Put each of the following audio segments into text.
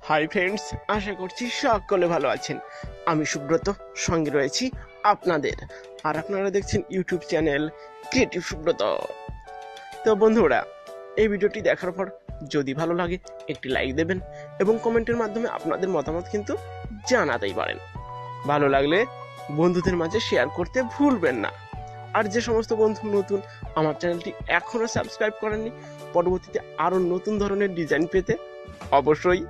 Hi friends, আশা করছি সকলে ভালো আছেন। আমি সুব্রত, সঙ্গে রয়েছি আপনাদের, আর আপনারা দেখছেন ইউটিউব চ্যানেল ক্রিয়েটিভ সুব্রত। তো বন্ধুরা, এই ভিডিওটি দেখার পর যদি ভালো লাগে একটি লাইক দেবেন এবং কমেন্টের মাধ্যমে আপনাদের মতামত কিন্তু জানাতেই পারেন। ভালো লাগলে বন্ধুদের মাঝে শেয়ার করতে ভুলবেন না। আর যে সমস্ত বন্ধু নতুন আমার চ্যানেলটি এখনো সাবস্ক্রাইব করেননি, পরবর্তীতে আরো নতুন ধরনের ডিজাইন পেতে অবশ্যই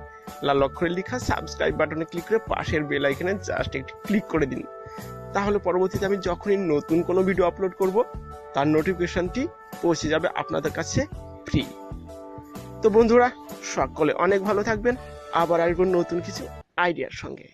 লাল অক্ষরে লেখা সাবস্ক্রাইব বাটনে ক্লিক করে পাশের বেল আইকনে জাস্ট একটি ক্লিক করে দিন। তাহলে পরবর্তীতে আমি যখনই নতুন কোনো ভিডিও আপলোড করব তার নোটিফিকেশনটি পৌঁছে যাবে আপনাদের কাছে ফ্রি। তো বন্ধুরা, সকলে অনেক ভালো থাকবেন। আবার আসবো নতুন কিছু আইডিয়ার সঙ্গে।